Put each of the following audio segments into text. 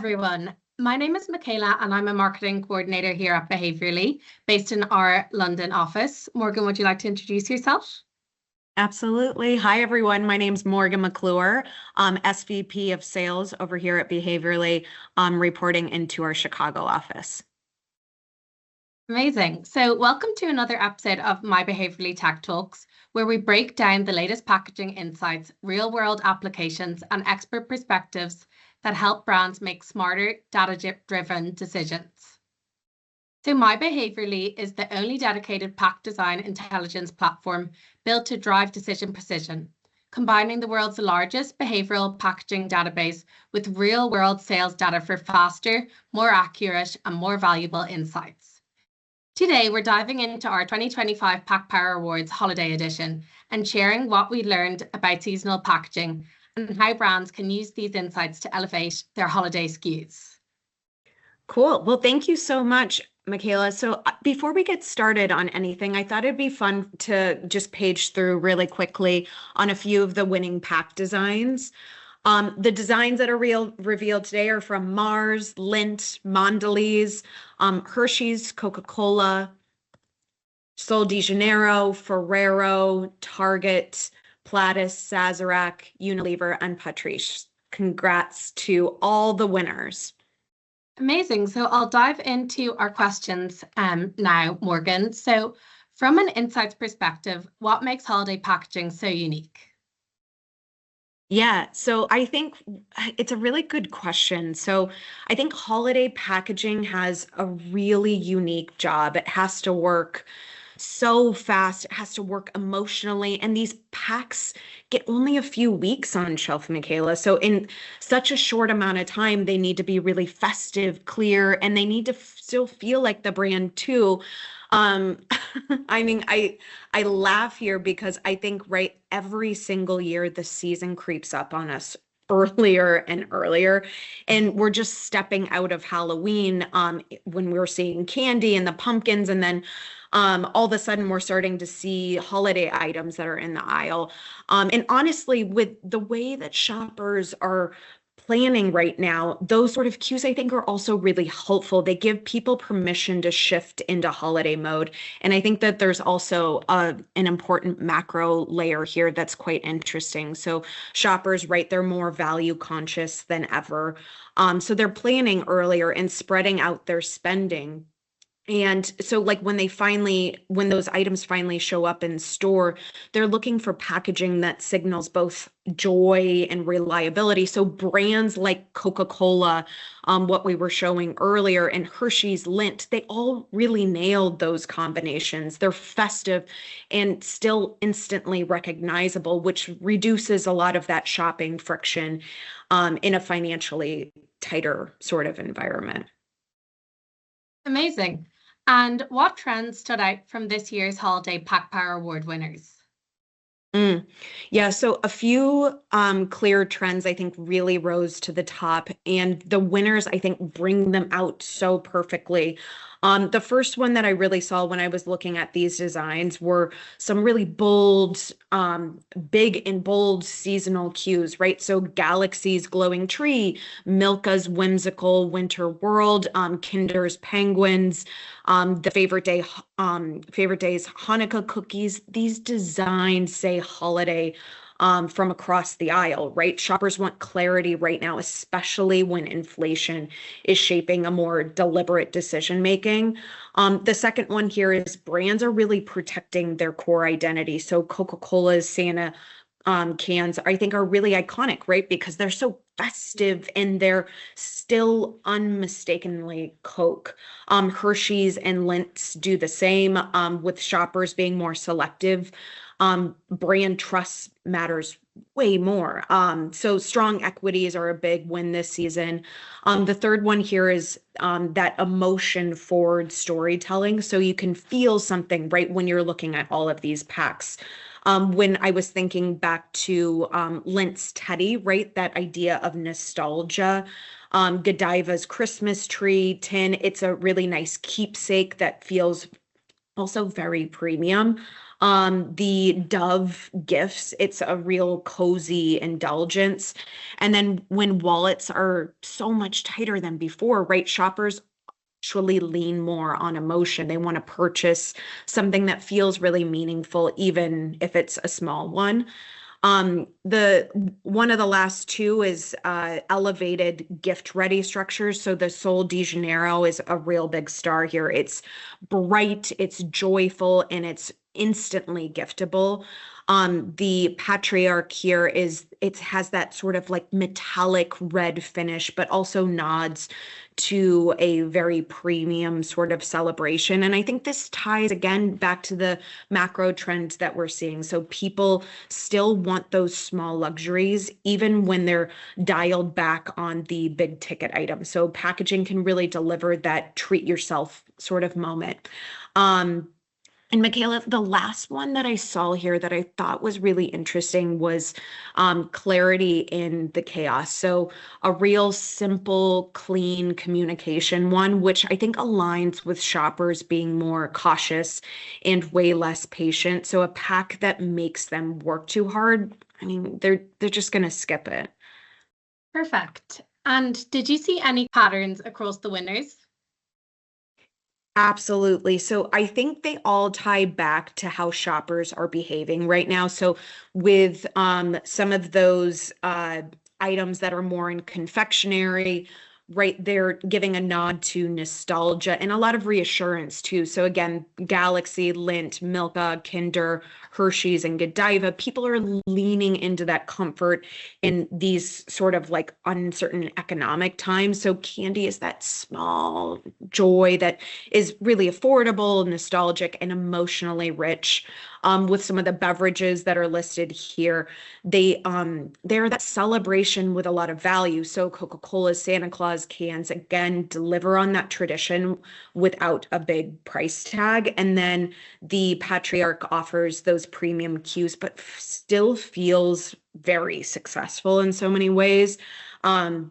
everyone. My name is Michaela and I'm a marketing coordinator here at Behaviorally, based in our London office. Morgan, would you like to introduce yourself? Absolutely. Hi, everyone. My name's Morgan McClure. I'm SVP of Sales over here at Behaviorally, reporting into our Chicago office. Amazing. So welcome to another episode of My Behaviorally Tech Talks, where we break down the latest packaging insights, real-world applications, and expert perspectives that help brands make smarter, data-driven decisions. So myBehaviorally is the only dedicated pack design intelligence platform built to drive decision precision, combining the world's largest behavioral packaging database with real-world sales data for faster, more accurate, and more valuable insights. Today, we're diving into our 2025 PackPower Awards Holiday Edition and sharing what we learned about seasonal packaging and how brands can use these insights to elevate their holiday SKUs. Cool. Well, thank you so much, Michaela. So before we get started on anything, I thought it'd be fun to just page through really quickly on a few of the winning pack designs. The designs that are revealed today are from Mars, Lindt, Mondelez, Hershey's, Coca-Cola, Sol de Janeiro, Ferrero, Target, Platis, Sazerac, Unilever, and Patrice. Congrats to all the winners. Amazing. So I'll dive into our questions now, Morgan. So from an insights perspective, what makes holiday packaging so unique? Yeah, so I think it's a really good question. So I think holiday packaging has a really unique job. It has to work so fast, it has to work emotionally, and these packs get only a few weeks on shelf, Michaela. So in such a short amount of time, they need to be really festive, clear, and they need to still feel like the brand too. Um, I mean, I laugh here because I think every single year the season creeps up on us earlier and earlier, and we're just stepping out of Halloween when we're seeing candy and the pumpkins, and then all of a sudden we're starting to see holiday items that are in the aisle. And honestly, with the way that shoppers are planning right now, those sort of cues I think are also really helpful. They give people permission to shift into holiday mode. And I think that there's also an important macro layer here that's quite interesting. So shoppers, right, they're more value conscious than ever. So they're planning earlier and spreading out their spending. And so like when those items finally show up in store, they're looking for packaging that signals both joy and reliability. So brands like Coca-Cola, what we were showing earlier, and Hershey's, Lindt, they all really nailed those combinations. They're festive and still instantly recognizable, which reduces a lot of that shopping friction in a financially tighter sort of environment. Amazing. And what trends stood out from this year's Holiday PackPower Award winners? Yeah, so a few clear trends I think really rose to the top, and the winners I think bring them out so perfectly. The first one that I really saw when I was looking at these designs were some really bold, big and bold seasonal cues, right? So Galaxy's glowing tree, Milka's whimsical winter world, Kinder's penguins, the favorite day's Hanukkah cookies. These designs say holiday from across the aisle, right? Shoppers want clarity right now, especially when inflation is shaping a more deliberate decision making. The second one here is brands are really protecting their core identity. So Coca-Cola's Santa cans, I think, are really iconic, right? Because they're so festive and they're still unmistakably Coke. Hershey's and Lindt's do the same, with shoppers being more selective. Brand trust matters way more. So strong equities are a big win this season. The third one here is that emotion forward storytelling. So you can feel something right when you're looking at all of these packs. When I was thinking back to Lindt's Teddy, right? That idea of nostalgia. Godiva's Christmas tree tin. It's a really nice keepsake that feels also very premium. The Dove gifts, it's a real cozy indulgence. And then when wallets are so much tighter than before, right? Shoppers actually lean more on emotion. They want to purchase something that feels really meaningful, even if it's a small one. The one of the last two is elevated gift ready structures. So the Sol de Janeiro is a real big star here. It's bright, it's joyful, and it's instantly giftable. The Patriarch here is it has that sort of like metallic red finish, but also nods to a very premium sort of celebration. And I think this ties again back to the macro trends that we're seeing. So people still want those small luxuries, even when they're dialed back on the big ticket items. So packaging can really deliver that treat yourself sort of moment. Um, and Michaela, the last one that I saw here that I thought was really interesting was clarity in the chaos. So a real simple, clean communication one, which I think aligns with shoppers being more cautious and way less patient. So a pack that makes them work too hard, I mean, they're just gonna skip it. Perfect. And did you see any patterns across the winners? Absolutely. So I think they all tie back to how shoppers are behaving right now. So with some of those items that are more in confectionery, right, they're giving a nod to nostalgia and a lot of reassurance too. So again, Galaxy, Lindt, Milka, Kinder, Hershey's, and Godiva, people are leaning into that comfort in these sort of like uncertain economic times. So candy is that small joy that is really affordable, nostalgic, and emotionally rich. With some of the beverages that are listed here, they're that celebration with a lot of value. So Coca-Cola Santa Claus cans again deliver on that tradition without a big price tag. And then the Patriarch offers those premium cues, but still feels very successful in so many ways. Um,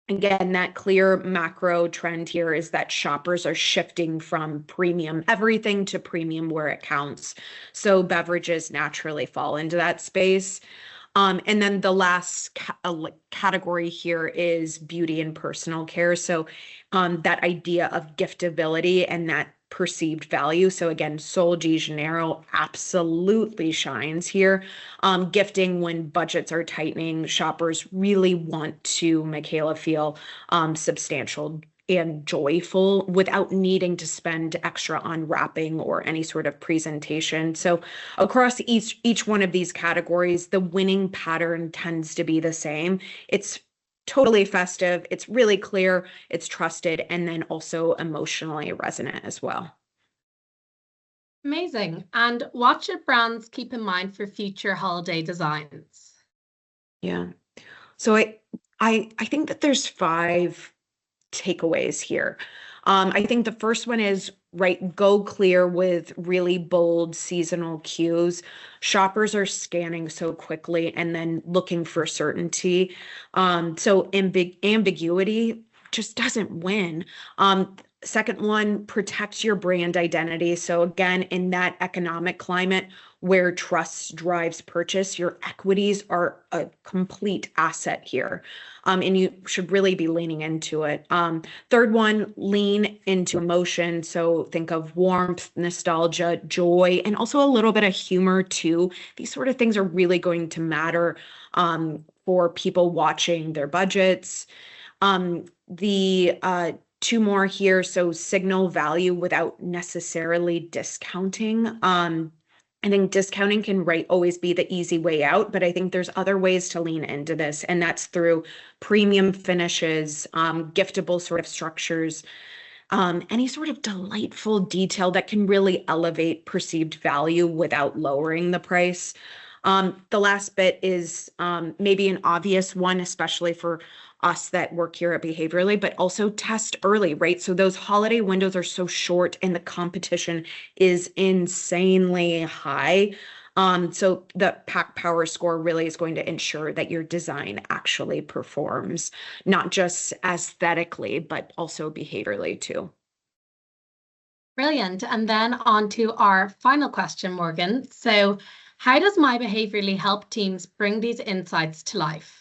Again, that clear macro trend here is that shoppers are shifting from premium everything to premium where it counts. So beverages naturally fall into that space. And then the last category here is beauty and personal care. So that idea of giftability and that perceived value. So again, Sol de Janeiro absolutely shines here. Gifting when budgets are tightening, shoppers really want to, Michaela, feel substantial and joyful without needing to spend extra on wrapping or any sort of presentation. So across each one of these categories, the winning pattern tends to be the same. It's totally festive, it's really clear, it's trusted, and then also emotionally resonant as well. Amazing. And what should brands keep in mind for future holiday designs? Yeah. So I think that there's five takeaways here. I think the first one is right, go clear with really bold seasonal cues. Shoppers are scanning so quickly and then looking for certainty. So ambiguity just doesn't win. Second one, protect your brand identity. So again, in that economic climate where trust drives purchase, your equities are a complete asset here. And you should really be leaning into it. Third one, lean into emotion. So think of warmth, nostalgia, joy, and also a little bit of humor too. These sort of things are really going to matter for people watching their budgets. The two more here. So signal value without necessarily discounting. I think discounting can always be the easy way out, but I think there's other ways to lean into this, and that's through premium finishes, giftable sort of structures, any sort of delightful detail that can really elevate perceived value without lowering the price. The last bit is maybe an obvious one, especially for us that work here at Behaviorally, but also test early, right? So those holiday windows are so short and the competition is insanely high. So the PackPower Score really is going to ensure that your design actually performs, not just aesthetically, but also behaviorally too. Brilliant. And then on to our final question, Morgan. So how does myBehaviorally help teams bring these insights to life?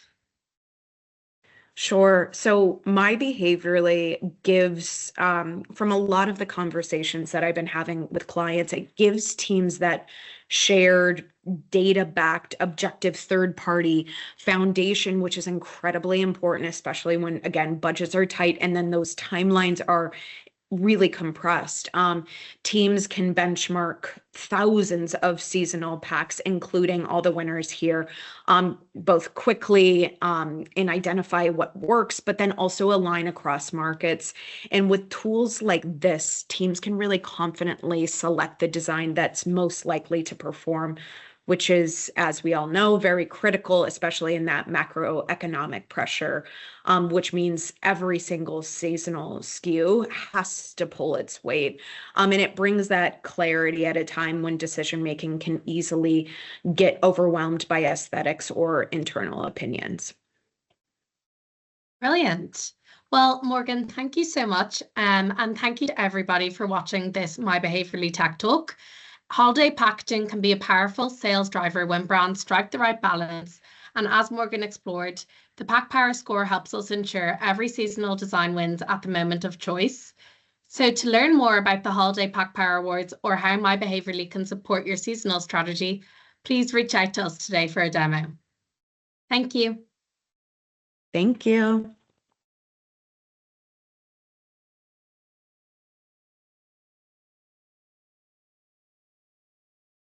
Sure. So myBehaviorally gives, from a lot of the conversations that I've been having with clients, it gives teams that shared data-backed objective third-party foundation, which is incredibly important, especially when, again, budgets are tight and then those timelines are really compressed. Teams can benchmark thousands of seasonal packs, including all the winners here, both quickly and identify what works, but then also align across markets. And with tools like this, teams can really confidently select the design that's most likely to perform, which is, as we all know, very critical, especially in that macroeconomic pressure, which means every single seasonal SKU has to pull its weight. And it brings that clarity at a time when decision making can easily get overwhelmed by aesthetics or internal opinions. Brilliant. Well, Morgan, thank you so much. And thank you to everybody for watching this myBehaviorally Tech Talk. Holiday packaging can be a powerful sales driver when brands strike the right balance. And as Morgan explored, the PackPower Score helps us ensure every seasonal design wins at the moment of choice. So to learn more about the Holiday PackPower Awards or how myBehaviorally can support your seasonal strategy, please reach out to us today for a demo. Thank you. Thank you.